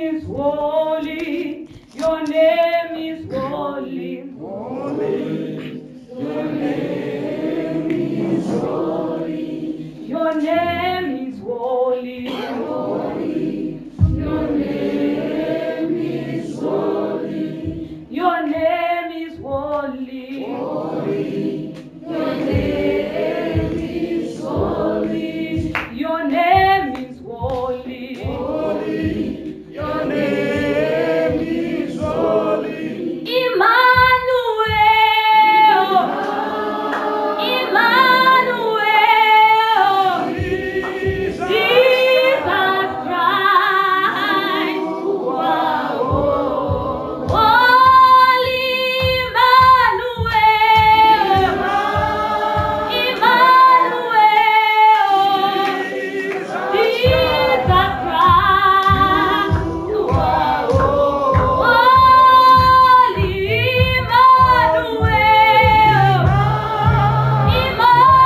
is holy, your name is holy. Holy, your name is holy. Your name is holy. Holy, your name is holy. Your name is holy. Holy, your name is holy. Your name is holy. Holy, your name is holy. Emmanuel, Emmanuel, Jesus Christ, you are holy. Emmanuel, Emmanuel, Jesus Christ, you are holy. Emmanuel, Emmanuel,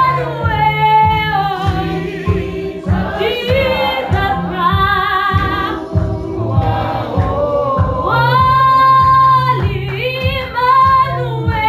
Jesus Christ, you are holy. Emmanuel,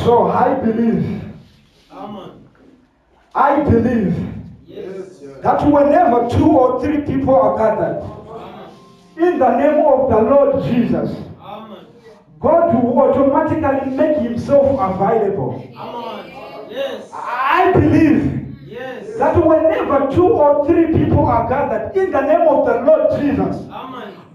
So I believe, that whenever 2 or 3 people are gathered in the name of the Lord Jesus, God will automatically make himself available. I believe that whenever 2 or 3 people are gathered in the name of the Lord Jesus,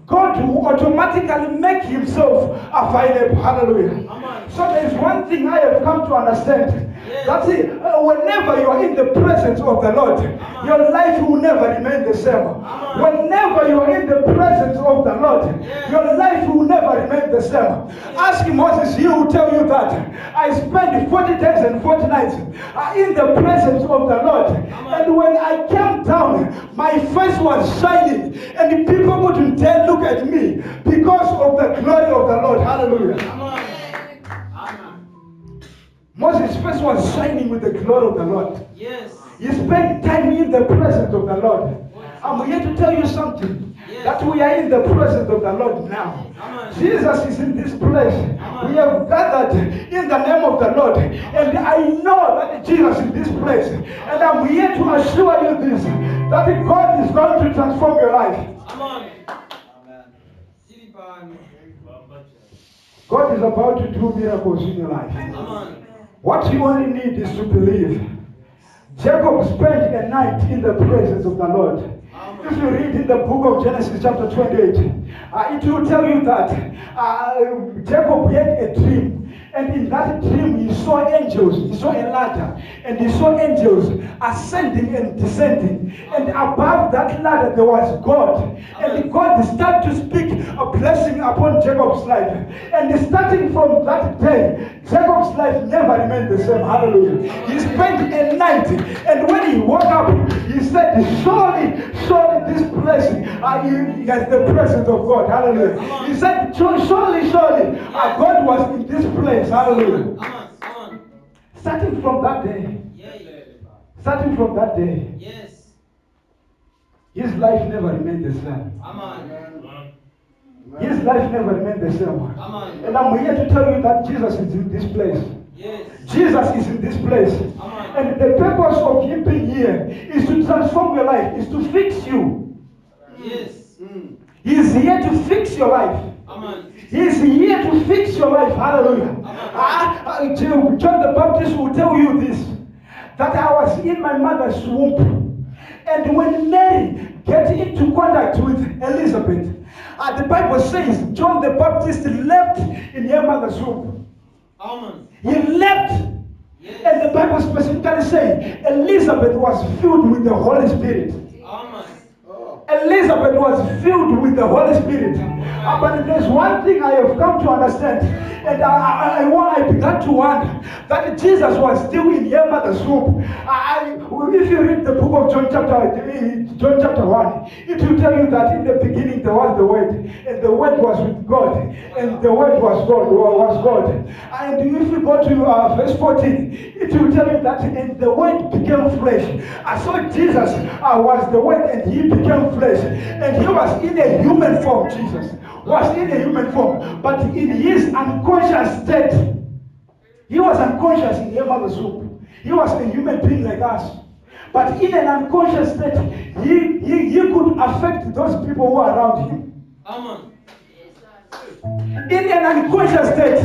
God will automatically make himself available. Hallelujah. So there's one thing I have come to understand. That's it. Whenever you are in the presence of the Lord, your life will never remain the same. Whenever you are in the presence of the Lord, your life will never remain the same. Ask Moses, he will tell you that I spent 40 days and 40 nights in the presence of the Lord. And when I came down, my face was shining, and the people wouldn't dare look at me because of the glory of the Lord. Hallelujah. Moses' face was shining with the glory of the Lord. Yes. He spent time in the presence of the Lord. I'm here to tell you something. That we are in the presence of the Lord now. Amen. Jesus is in this place. Amen. We have gathered in the name of the Lord. And I know that Jesus is in this place. And I'm here to assure you this. That God is going to transform your life. Amen. God is about to do miracles in your life. Amen. What you only need is to believe. Jacob spent a night in the presence of the Lord. If you read in the book of Genesis chapter 28, it will tell you that Jacob had a dream. And in that dream, he saw angels. He saw a ladder. And he saw angels ascending and descending. And above that ladder, there was God. And God started to speak a blessing upon Jacob's life. And starting from that day, Jacob's life never remained the same. Hallelujah. He spent a night. And when he woke up, he said, surely this blessing has the presence of God. Hallelujah. He said, surely, God was in this place. Hallelujah. Starting from that day. Starting from that day. Yes. His life never remained the same. Amen. His life never remained the same. Amen. And I'm here to tell you that Jesus is in this place. Yes. Jesus is in this place. Amen. And the purpose of him being here is to transform your life, is to fix you. Yes. He's here to fix your life. Amen. He's here to fix your life. Hallelujah. John the Baptist will tell you this, that I was in my mother's womb. And when Mary get into contact with Elizabeth, the Bible says John the Baptist left in her mother's womb. Amen. He left. Yes. And the Bible specifically says Elizabeth was filled with the Holy Spirit. Amen. Elizabeth was filled with the Holy Spirit. But there's one thing I have come to understand, and I began to wonder that Jesus was still in her mother's womb. If you read the book of John chapter 1, it will tell you that in the beginning there was the Word, and the Word was with God, and the Word was God. And if you go to verse 14, it will tell you that and the Word became flesh. So Jesus was the Word, and he became flesh, and he was in a human form. Jesus was in a human form, but in his unconscious state, he was unconscious in her mother's womb. He was a human being like us, but in an unconscious state, he could affect those people who are around him. Amen. In an unconscious state,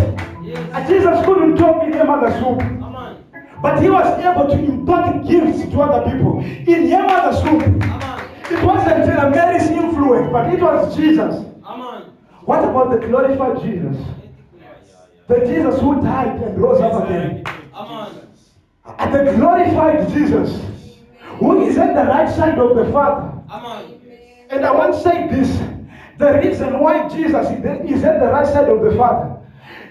Jesus couldn't talk in her mother's womb. Amen. But he was able to impart gifts to other people in her mother's womb. Amen. It wasn't Mary's influence, but it was Jesus. Amen. What about the glorified Jesus? The Jesus who died and rose up again. Amen. And the glorified Jesus who is at the right side of the Father. Amen. And I want to say this. The reason why Jesus is at the right side of the Father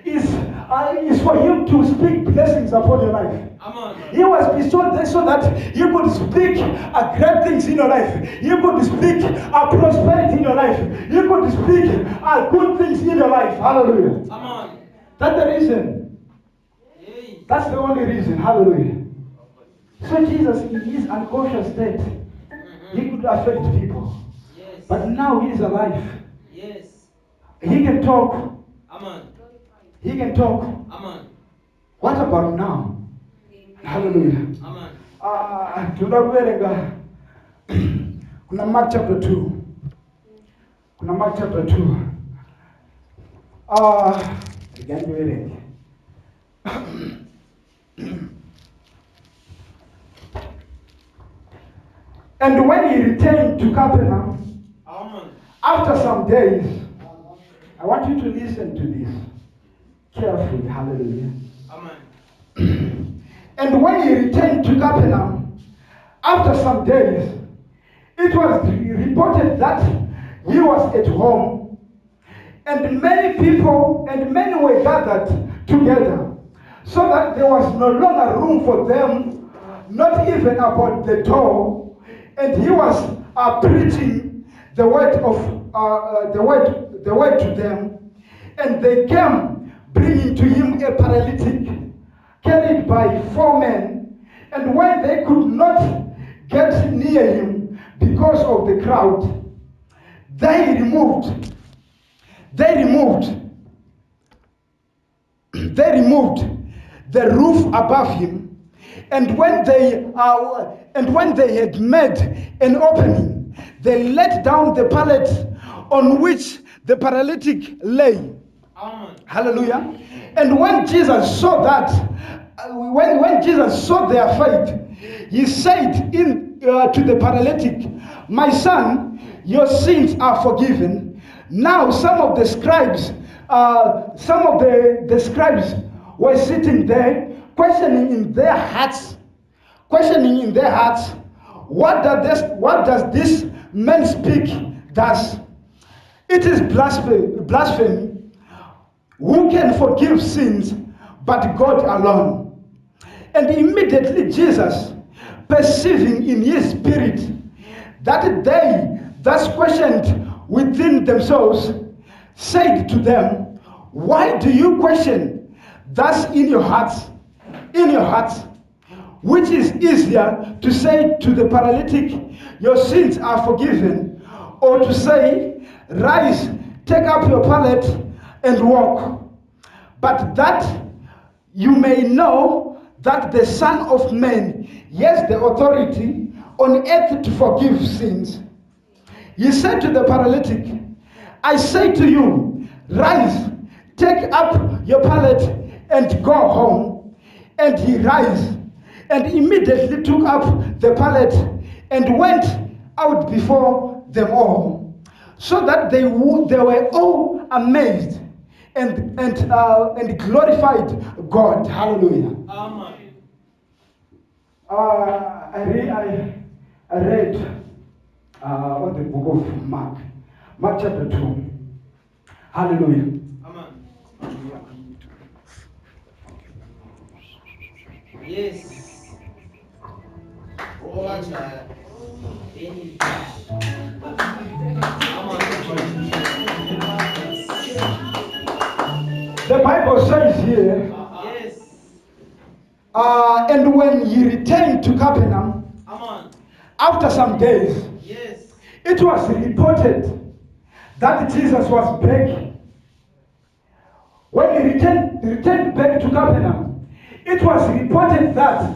is for him to speak blessings upon your life. Amen. He was bestowed there so that you could speak great things in your life. You could speak prosperity in your life. You could speak good things in your life. Hallelujah. Amen. That's the reason. That's the only reason. Hallelujah. So Jesus, in his unconscious state, he could affect people. Yes. But now he is alive. Yes. He can talk. Amen. He can talk. Amen. What about now? Hallelujah. Amen. Tunakuerenga kuna Mark chapter 2. Kuna Mark chapter 2. Tuganduerenge. And when he returned to Capernaum, Amen. after some days, I want you to listen to this carefully. Hallelujah. Amen. And when he returned to Capernaum, after some days, it was reported that he was at home, and many people and many were gathered together, so that there was no longer room for them, not even about the door. And he was preaching the word to them, and they came bringing to him a paralytic carried by 4 men, and when they could not get near him because of the crowd, they removed the roof above him, and when they had made an opening, they let down the pallet on which the paralytic lay. Amen. Hallelujah. And when Jesus saw that, when Jesus saw their faith, he said to the paralytic, "My son, your sins are forgiven." Now some of the scribes were sitting there, questioning in their hearts, what does this man speak thus? It is blasphemy. Who can forgive sins but God alone? And immediately Jesus, perceiving in his spirit that they thus questioned within themselves, said to them, "Why do you question thus in your hearts? Which is easier, to say to the paralytic, 'Your sins are forgiven,' or to say, 'Rise, take up your pallet and walk'? But that you may know that the Son of Man has the authority on earth to forgive sins." He said to the paralytic, "I say to you, rise, take up your pallet and go home." And he rose and immediately took up the pallet and went out before them all, so that they were all amazed and glorified God. Hallelujah. Amen. I read on the book of Mark chapter 2. Hallelujah. Amen. Yes. The Bible says here, Yes. and when he returned to Capernaum, Amen. after some days, Yes. it was reported that Jesus was back. When he returned back to Capernaum, it was reported that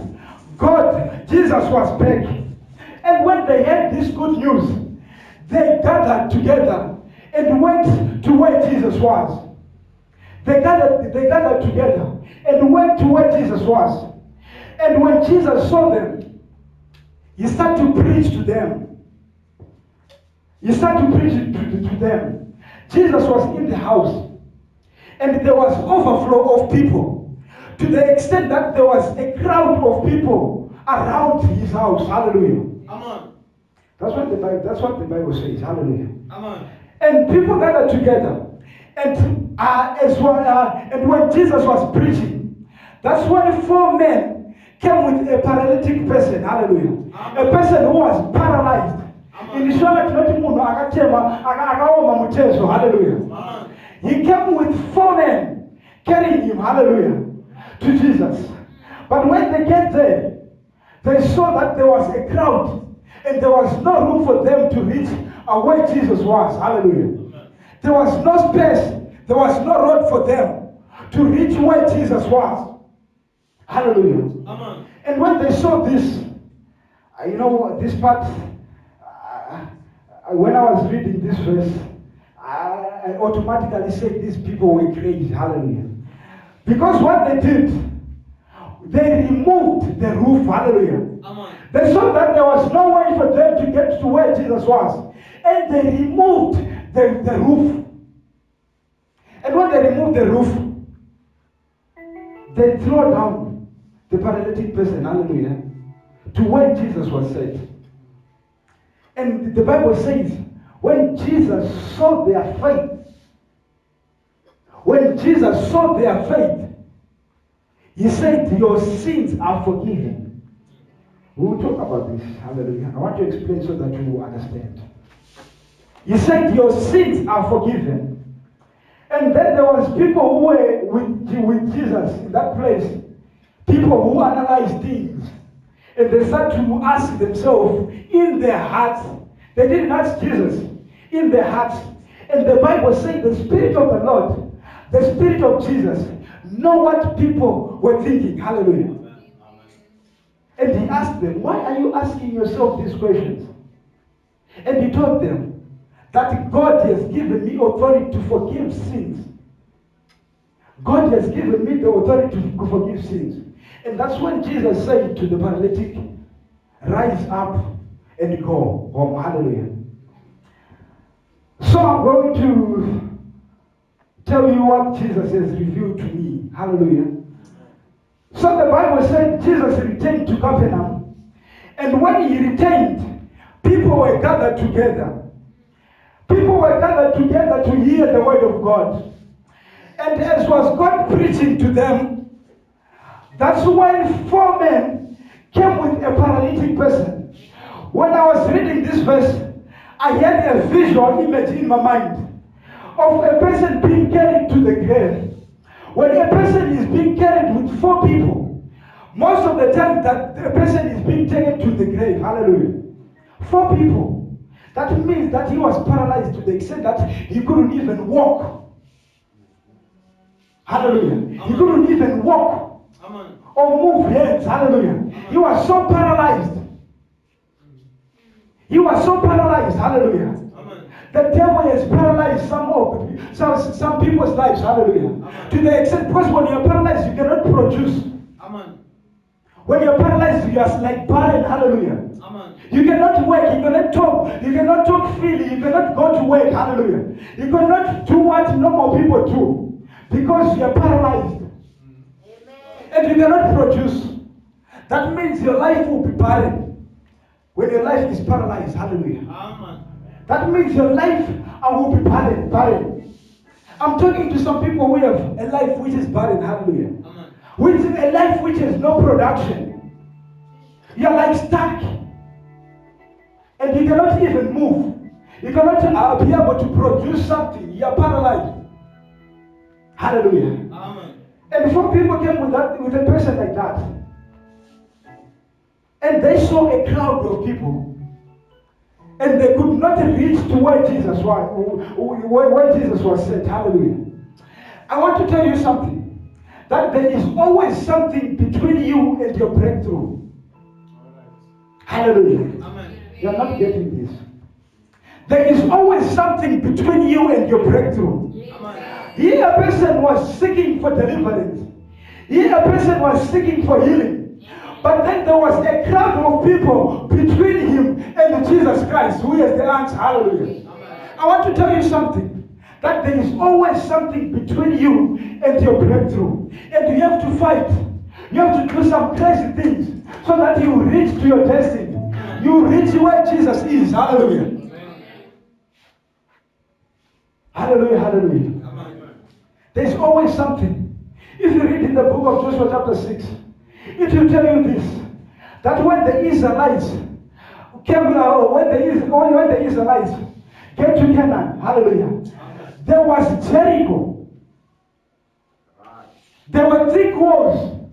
Jesus was back. And when they heard this good news, they gathered together and went to where Jesus was. They gathered together and went to where Jesus was. And when Jesus saw them, he started to preach to them. Jesus was in the house. And there was overflow of people, to the extent that there was a crowd of people around his house. Hallelujah. Amen. That's what the Bible says. Hallelujah. Amen. And people gathered together, and when Jesus was preaching, that's when 4 men came with a paralytic person. Hallelujah. Amen. A person who was paralyzed. Amen. Hallelujah. Amen. He came with 4 men carrying him, hallelujah, to Jesus. But when they get there, they saw that there was a crowd and there was no room for them to reach where Jesus was, hallelujah. Amen. There was no space, there was no road for them to reach where Jesus was, hallelujah. Amen. And when they saw this, this part, when I was reading this verse, I automatically said these people were crazy. Hallelujah. Because what they did, they removed the roof. Hallelujah. Amen. They saw that there was no way for them to get to where Jesus was. And they removed the roof. And when they removed the roof, they threw down the paralytic person. Hallelujah. To where Jesus was set. And the Bible says, when Jesus saw their faith, he said, "Your sins are forgiven." We will talk about this. Hallelujah. I want to explain so that you will understand. He said, "Your sins are forgiven." And then there was people who were with Jesus in that place, people who analyze things and they start to ask themselves in their hearts. They didn't ask Jesus. In their hearts. And the Bible says the Spirit of the Lord, the Spirit of Jesus, know what people were thinking. Hallelujah. And he asked them, why are you asking yourself these questions? And he told them that God has given me authority to forgive sins. God has given me the authority to forgive sins. And that's when Jesus said to the paralytic, rise up and go home. Hallelujah. So I'm going to tell you what Jesus has revealed to me. Hallelujah. So the Bible said Jesus returned to Capernaum. And when he returned, people were gathered together. People were gathered together to hear the word of God. And as was God preaching to them, that's when 4 men came with a paralytic person. When I was reading this verse, I had a visual image in my mind of a person being carried to the grave. When a person is being carried with 4 people, most of the time that the person is being taken to the grave. Hallelujah. 4 people. That means that he was paralyzed to the extent that he couldn't even walk. Hallelujah. Amen. He couldn't even walk. Amen. Or move hands. Hallelujah. Amen. He was so paralyzed. He was so paralyzed. Hallelujah. Amen. The devil has paralyzed some people's lives. Hallelujah. Amen. To the extent, because when you're paralyzed, you cannot produce. Amen. When you're paralyzed, you are like barren. Hallelujah. Amen. You cannot work. You cannot talk. You cannot talk freely. You cannot go to work. Hallelujah. You cannot do what normal people do because you are paralyzed. Amen. And you cannot produce. That means your life will be barren. When your life is paralyzed, hallelujah. Amen. That means your life will be barren. I'm talking to some people who have a life which is barren, hallelujah. Amen. Which is a life which has no production. You're like stuck. And you cannot even move. You cannot be able to produce something. You're paralyzed. Hallelujah. Amen. And before people came with a person like that, and they saw a crowd of people, and they could not reach to where Jesus was set. Hallelujah. I want to tell you something, that there is always something between you and your breakthrough. Hallelujah. Amen. You're not getting this. There is always something between you and your breakthrough. Amen. Here a person was seeking for deliverance. Here a person was seeking for healing. But then there was a crowd of people between him and Jesus Christ, who is the answer. Hallelujah. Amen. I want to tell you something, that there is always something between you and your breakthrough. And you have to fight. You have to do some crazy things so that you reach to your destiny. You reach where Jesus is. Hallelujah. Amen. Hallelujah, hallelujah. Amen. There's always something. If you read in the book of Joshua chapter 6, it will tell you this, that when the Israelites came, when the Israelites came to Canaan, hallelujah, there was Jericho. There were thick walls.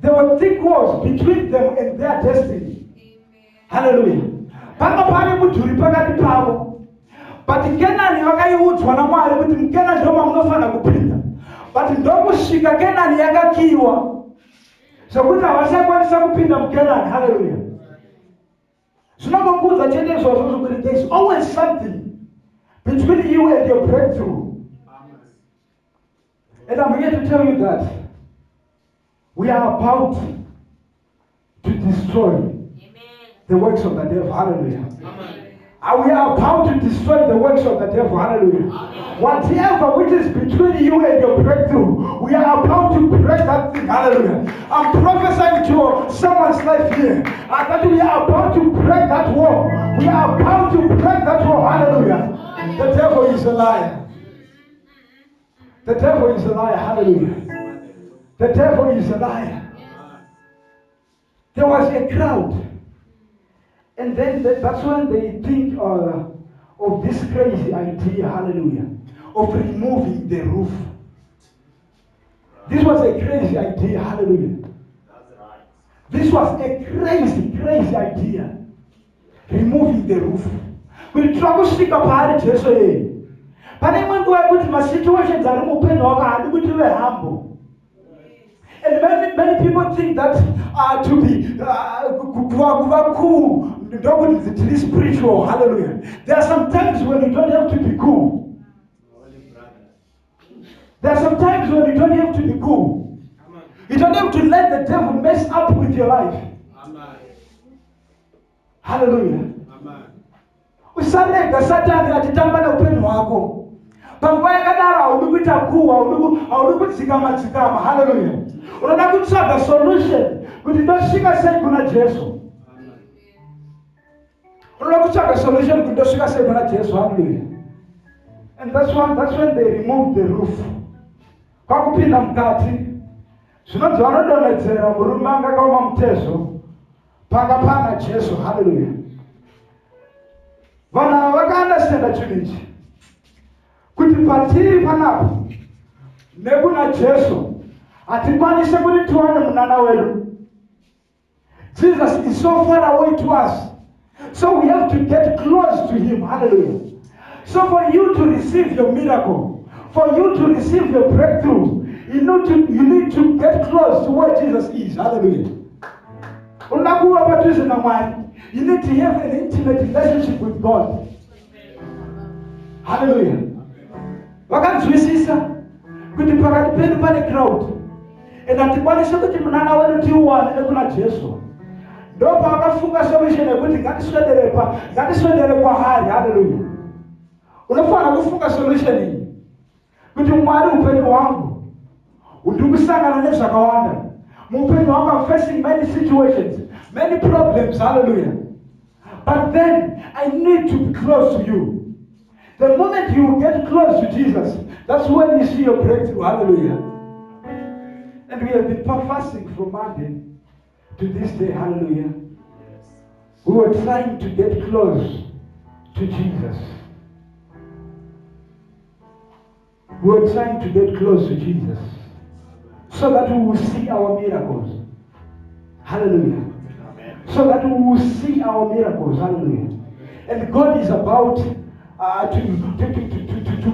There were thick walls between them and their destiny. Hallelujah. But Canaan vakaiudzwa naMwari kuti mKenani ndoma munofana kupinda. But ndokusvika Canaan yakakiwa. Zvokuti havasakwanisa kupinda mKenani. Hallelujah. Zvinongokudza chete izvozvo kuti there is always something between you and your breakthrough. And I'm here to tell you that we are about to destroy the works of the devil. Hallelujah. We are about to destroy the works of the devil. Hallelujah. Whatever which is between you and your breakthrough, we are about to break that thing. Hallelujah. I'm prophesying to someone's life here that we are about to break that wall. We are about to break that wall. Hallelujah. The devil is a liar. The devil is a liar. Hallelujah. The devil is a liar. There was a crowd. And then that's when they think of this crazy idea, hallelujah, of removing the roof. This was a crazy idea. Hallelujah. That's right. This was a crazy idea. Removing the roof. Kuitira kusvika paari Jesu yeye. Pane imwe nguva yekuti masituations ari muupenyu hwako haadi kuti uve humble. And many people think that to be kuva cool, don't it is spiritual. Hallelujah. There are some times when you don't have to be cool. There are some times when you don't have to be cool. You don't have to let the devil mess up with your life. Hallelujah. Usarega Satani achitamba neupenyu hwako. Panguva yakadaro haudi kuita kuwa, haudi kudzikama. Hallelujah. Unoda kutsvaga solution kuti ndosvika sei kuna Jesu. Unoda kutsvaga solution kuti ndosvika sei kuna Jesu. Hallelujah. And that's when they removed the roof. Kwakupinda mukati. Zvinonzi vanodonhedzera murume anga akaoma mutezo pakapana Jesu. Hallelujah. Vanhu ava vakaandastenda chinhu ichi kuti patiri panapo nekuna Jesu hatikwanise kuti tiwane munana wedu. Jesus is so far away to us, so we have to get close to him. Hallelujah. So for you to receive your miracle, for you to receive your breakthrough, you need to get close to where Jesus is. Hallelujah. You need to have an intimate relationship with God. Hallelujah. Vakanzwisisa kuti pakati pedu pane crowd, and hatikwanise kuti munana wedu tiuwane nekuna Jesu. Ndo pavakafunga solution yekuti ngatiswedere kwaari. Hallelujah. Unofanira kufunga solution iyi kuti Mwari, upenyu hwangu ndiri kusangana nezvakawanda. Muupenyu hwangu I'm facing many situations, many problems. Hallelujah. But then I need to be close to you. The moment you get close to Jesus, that's when you see your breakthrough. Hallelujah. And we have been fasting from Monday to this day. Hallelujah. We were trying to get close to Jesus. We were trying to get close to Jesus so that we will see our miracles. Hallelujah. So that we will see our miracles. Hallelujah. And God is about to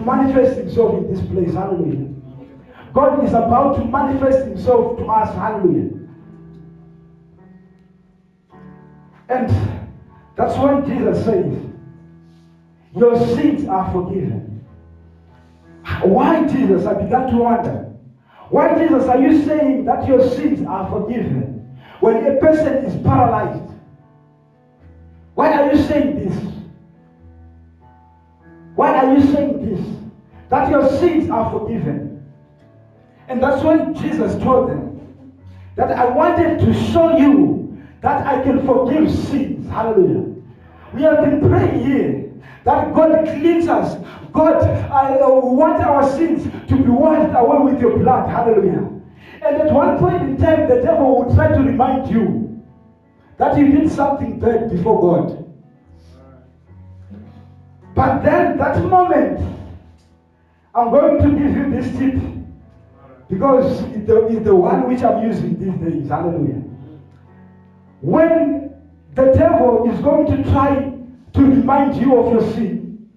manifest himself in this place. Hallelujah. God is about to manifest himself to us. Hallelujah. And that's when Jesus says, your sins are forgiven. Why, Jesus? I began to wonder. Why, Jesus, are you saying that your sins are forgiven when a person is paralyzed? Why are you saying this? Why are you saying this? That your sins are forgiven. And that's when Jesus told them that I wanted to show you that I can forgive sins. Hallelujah. We have been praying here that God cleans us. God, we want our sins to be washed away with your blood. Hallelujah. And at one point in time, the devil will try to remind you that you did something bad before God. But then, that moment, I'm going to give you this tip, because it's the one which I'm using these days. Hallelujah. When the devil is going to try to remind you of your sin,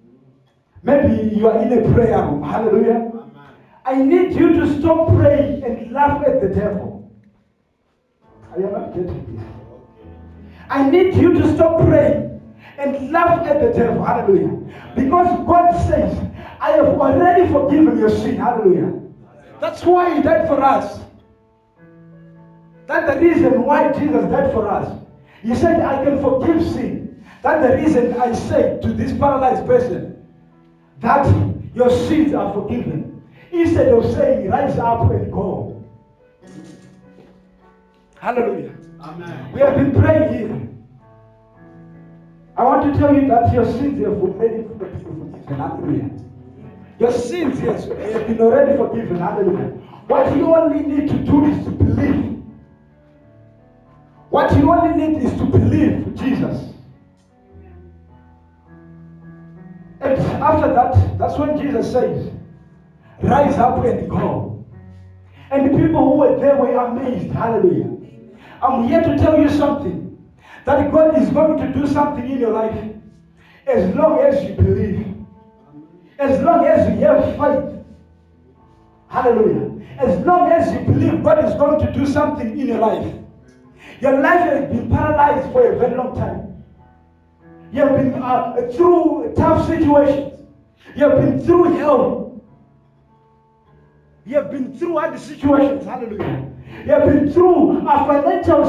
maybe you are in a prayer room. Hallelujah. I need you to stop praying and laugh at the devil. Are you not getting this? I need you to stop praying and laugh at the devil. Hallelujah. Because God says, I have already forgiven your sin. Hallelujah. That's why he died for us. That's the reason why Jesus died for us. He said, I can forgive sin. That's the reason I said to this paralyzed person that your sins are forgiven. Instead of saying, rise up and go. Hallelujah. Amen. We have been praying here. I want to tell you that your sins have already been forgiven. Hallelujah. Your sins, yes, have been already forgiven. Hallelujah. What you only need to do is to believe. What you only need is to believe Jesus. And after that, that's when Jesus says, rise up and go. And the people who were there were amazed. Hallelujah. I'm here to tell you something. That God is going to do something in your life. As long as you believe. As long as you have faith. Hallelujah. As long as you believe God is going to do something in your life. Your life has been paralyzed for a very long time. You have been through tough situations. You have been through hell. You have been through hard situations. Hallelujah. You have been through financial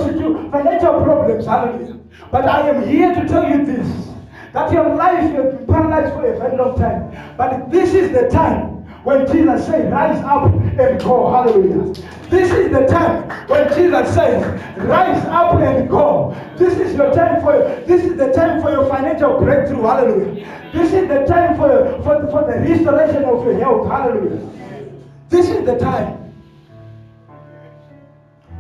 problems. Hallelujah. But I am here to tell you this. That your life has been paralyzed for a very long time. But this is the time when Jesus said, rise up and go. Hallelujah. This is the time when Jesus says, rise up and go. This is your time this is the time for your financial breakthrough. Hallelujah. This is the time for the restoration of your health. Hallelujah. This is the time.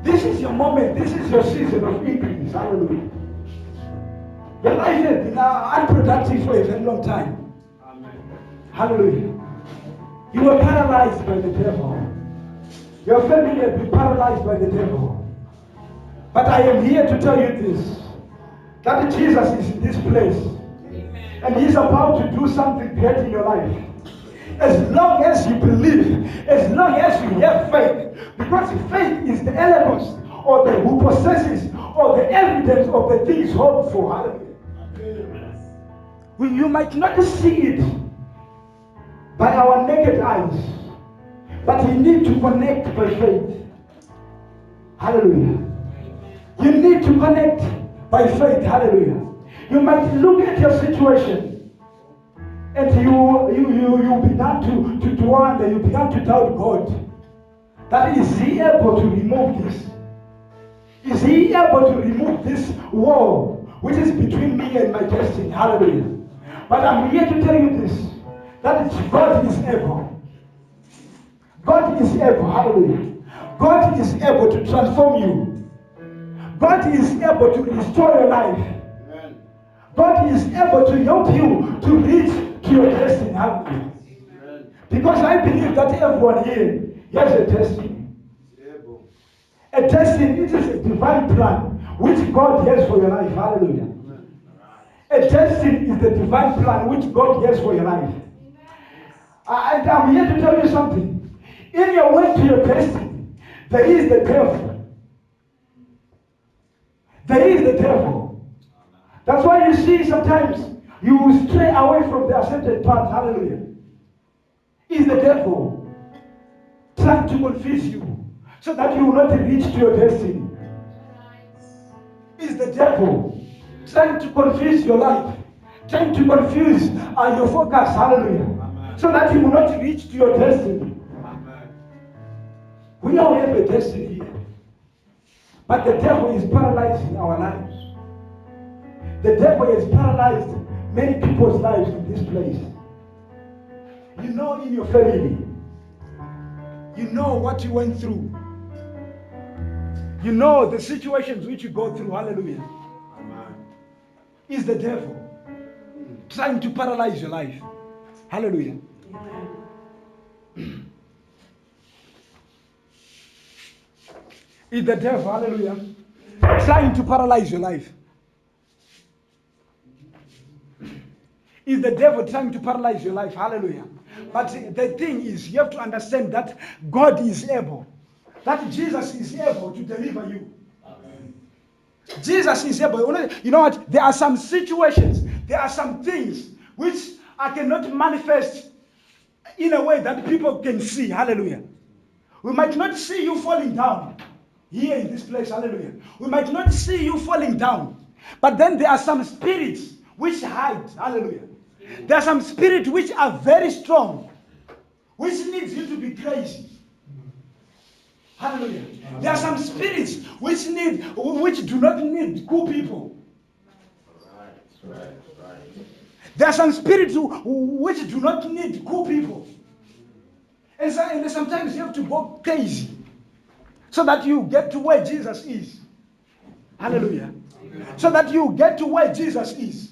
This is your moment. This is your season of increase. Hallelujah. Your life has been unproductive for a very long time. Amen. Hallelujah. You were paralyzed by the devil. Your family has been paralyzed by the devil. But I am here to tell you this. That Jesus is in this place. Amen. And He's about to do something great in your life. As long as you believe, as long as you have faith, because faith is the element or the who possesses or the evidence of the things hoped for. Hallelujah. You might not see it by our naked eyes, but you need to connect by faith. Hallelujah. You need to connect by faith. Hallelujah. You might look at your situation and you began to wonder, you began to doubt God. That is He able to remove this? Is He able to remove this wall which is between me and my destiny? Hallelujah. But I'm here to tell you this. That God is able. God is able. Hallelujah. God is able to transform you. God is able to restore your life. Amen. God is able to help you to reach to your destiny. Hallelujah. Amen. Because I believe that everyone here has a destiny. A destiny, it is a divine plan which God has for your life. Hallelujah. A destiny is the divine plan which God has for your life. And I'm here to tell you something. In your way to your destiny, there is the devil. There is the devil. That's why you see sometimes you stray away from the accepted path. Hallelujah. Is the devil trying to confuse you so that you will not reach to your destiny. Is the devil trying to confuse your life, trying to confuse your focus. Hallelujah. Amen. So that you will not reach to your destiny. Amen. We all have a destiny here. But the devil is paralyzing our lives. The devil has paralyzed many people's lives in this place. You know, in your family, you know what you went through. You know the situations which you go through. Hallelujah. Amen. Is the devil trying to paralyze your life. Hallelujah. Amen. Is the devil, hallelujah, trying to paralyze your life. Is the devil trying to paralyze your life? Hallelujah. But the thing is, you have to understand that God is able. That Jesus is able to deliver you. Amen. Jesus is able. You know what? There are some situations, there are some things which I cannot manifest in a way that people can see. Hallelujah. We might not see you falling down here in this place. Hallelujah. We might not see you falling down. But then there are some spirits which hide. Hallelujah. There are some spirits which are very strong, which needs you to be crazy. Hallelujah. There are some spirits which do not need cool people. Right. There are some spirits which do not need cool people. And sometimes you have to go crazy so that you get to where Jesus is. Hallelujah. So that you get to where Jesus is.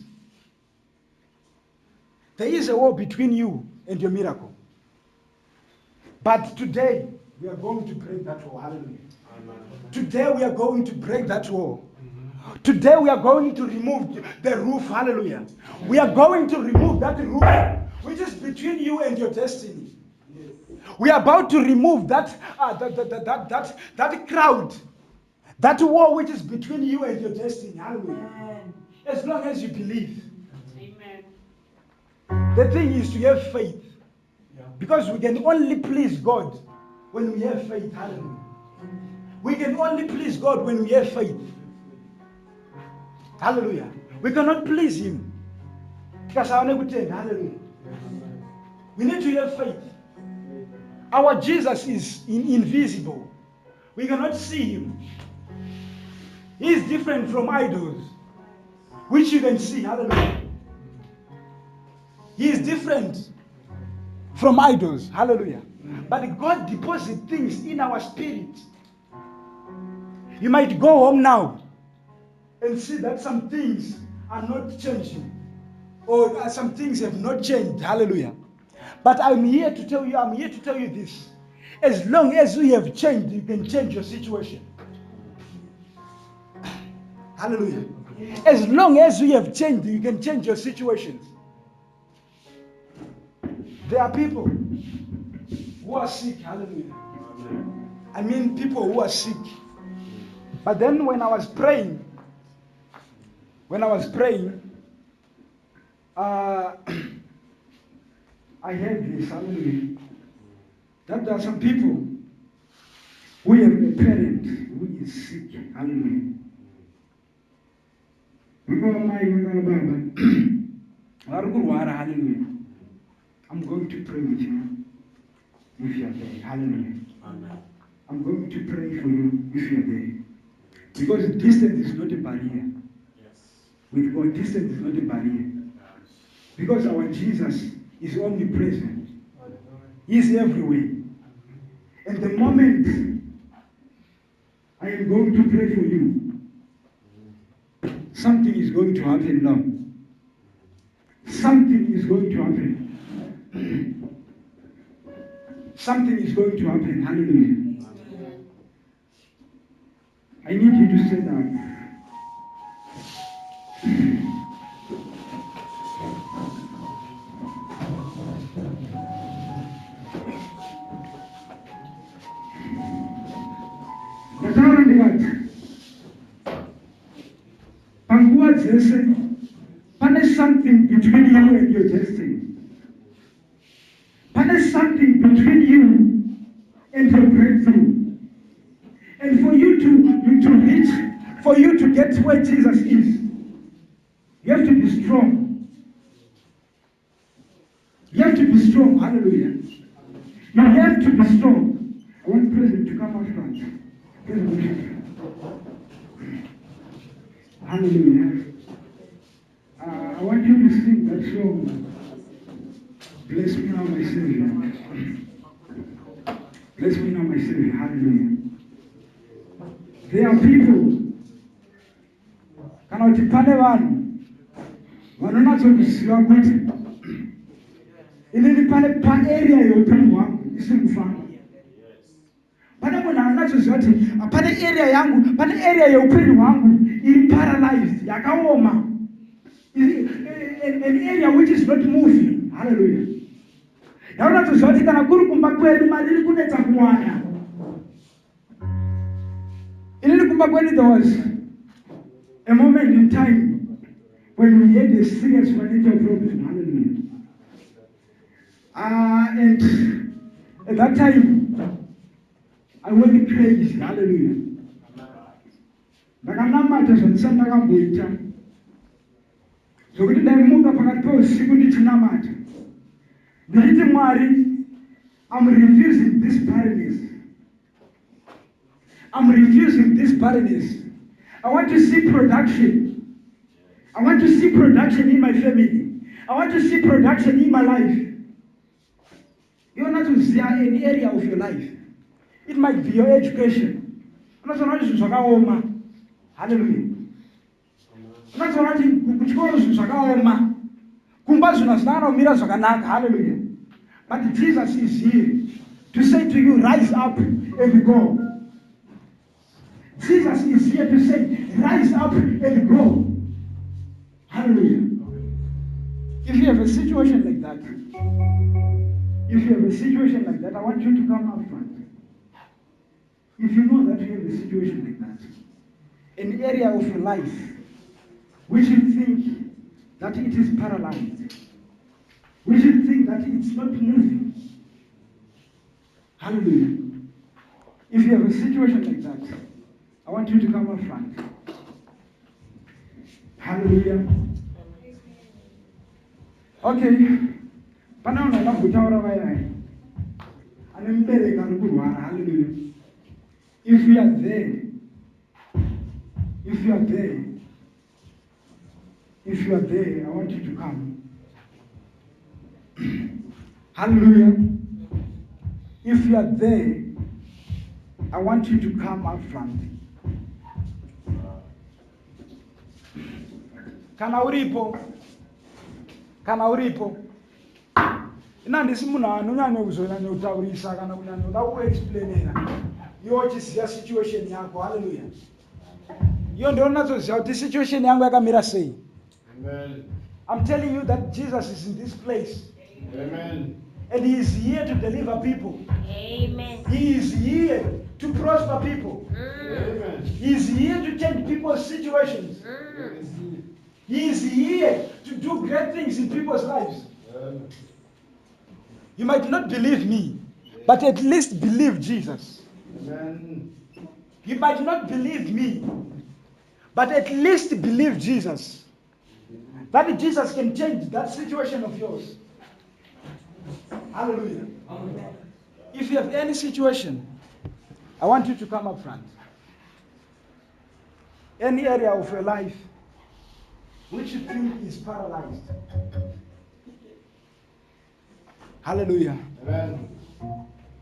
There is a war between you and your miracle. But today, We are going to break that wall. Hallelujah. Today we are going to break that wall. Today we are going to remove the roof. Hallelujah. We are going to remove that roof which is between you and your destiny. We are about to remove that crowd, that wall which is between you and your destiny. Hallelujah. As long as you believe. Amen. The thing is to have faith. Because we can only please God when we have faith. Hallelujah. We can only please God when we have faith. Hallelujah. We cannot please Him. Hallelujah. We need to have faith. Our Jesus is invisible. We cannot see Him. He is different from idols, which you can see. Hallelujah. He is different from idols. Hallelujah. But God deposits things in our spirit. You might go home now and see that some things are not changing, or some things have not changed. Hallelujah. But I'm here to tell you this. As long as you have changed, you can change your situation. Hallelujah. As long as you have changed, you can change your situations. There are people who are sick. Hallelujah. I mean people who are sick. But then when I was praying, I heard this, hallelujah, that there are some people who have a parent who is sick. Hallelujah. Hallelujah. I'm going to pray with you if you are there. Hallelujah. Amen. I'm going to pray for you if you are there. Because distance is not a barrier. Yes. With God, distance is not a barrier. Yes. Because our Jesus is omnipresent. He is everywhere. And the moment I am going to pray for you, something is going to happen now. Something is going to happen. Something is going to happen. Hallelujah. I need you to stand up. There's something between you and your destiny. There's something between you and your breakthrough. And for you to reach, for you to get where Jesus is, you have to be strong. You have to be strong. Hallelujah. You have to be strong. I want the president to come out front. Hallelujah. I want you to sing that song. Bless me now, my Savior. Bless me now, my Savior. Hallelujah. There are people. Kana uti pane vanhu vanonatsokuziva kuti inini pane area yeupenyu hwangu isiri kufamba. Pane munhu anonatsoziva kuti pane area yeupenyu hwangu iri paralyzed, yakaoma. An area which is not moving. Hallelujah. Yaunatsoziva kuti kana kuri kumba kwedu mari iri kunetsa kuwana. There was a moment in time when we had a serious financial problem. Hallelujah. And at that time, I went crazy. Hallelujah. Ndakanamata zvandisandakamboita zvokuti ndaimuka pakati peusiku ndichinamata ndichiti Mwari, I'm refusing this barrenness. I'm refusing this barrenness. I want to see production. I want to see production in my family. I want to see production in my life. You're not to see any area of your life. It might be your education. Hallelujah. Hallelujah. But Jesus is here to say to you, rise up and go. Jesus is here to say, rise up and go. Hallelujah. If you have a situation like that, I want you to come up front. If you know that you have a situation like that, an area of your life which you think that it is paralyzed, which you think that it's not moving. Hallelujah. If you have a situation like that, I want you to come up front. Hallelujah. Okay. Hallelujah. If you are there, I want you to come. Hallelujah. If you are there, I want you to come up front. Kana uripo? Ina ndisimuna unyanya kuzola neutaurisa kana kunyanya udakuexplainera. Yo chisiya situation yako. Hallelujah. Yo ndio unazoziya kuti situation yangu yakamira sei. Amen. I'm telling you that Jesus is in this place. Amen. And he is here to deliver people. Amen. He is here to prosper people. Amen. He is here to change people's situations. He is here to do great things in people's lives. You might not believe me, but at least believe Jesus. Amen. You might not believe me, but at least believe Jesus. That Jesus can change that situation of yours. Hallelujah. If you have any situation, I want you to come up front. Any area of your life which you think is paralyzed. Hallelujah. Amen.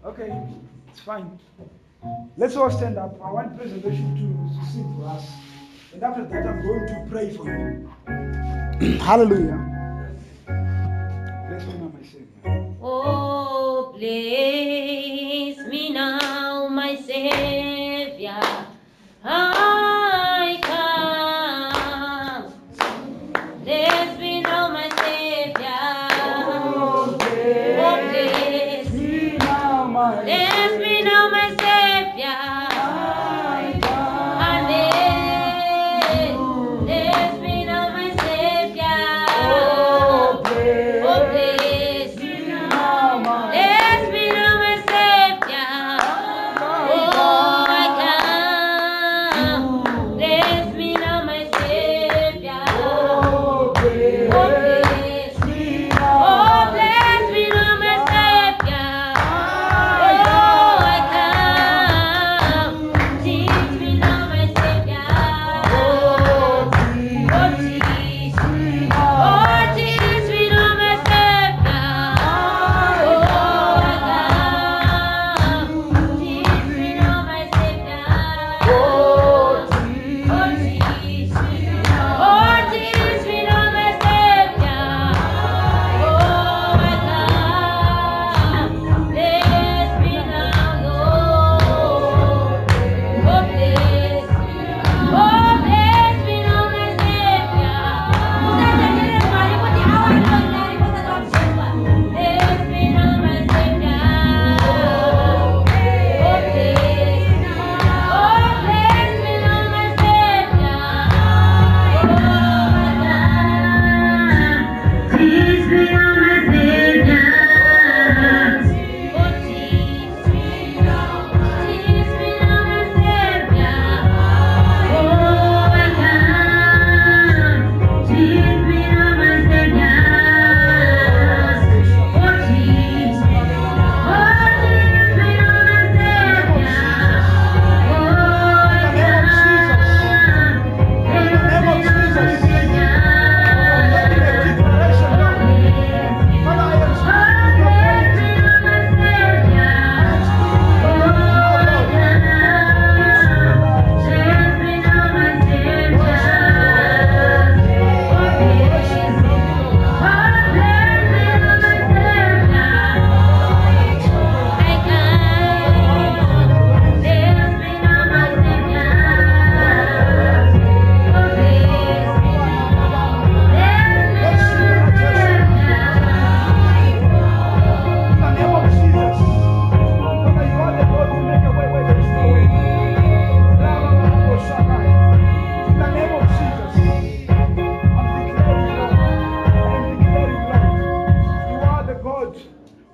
Okay, it's fine. Let's all stand up. I want presentation to sing for us. And after that, I'm going to pray for you. Hallelujah. Bless me now, my Savior. Oh, bless me now, my Savior. I come. Bless me now, my Savior. Oh, bless me now, my Bless me now, my Savior. Bless me now, my Savior. Oh, bless Oh, bless me now, my Bless me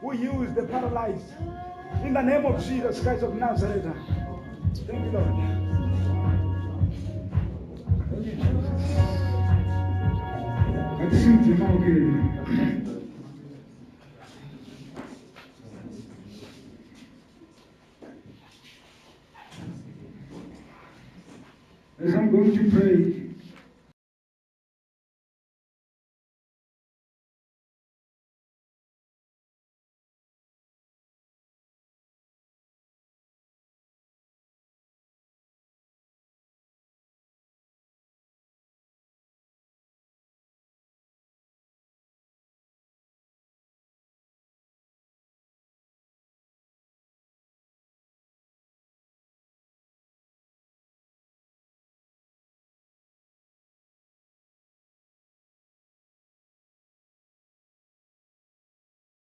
who heals the paralyzed. In the name of Jesus Christ of Nazareth. Thank you, Lord. Thank you, Jesus. Accept him again. As I'm going to pray,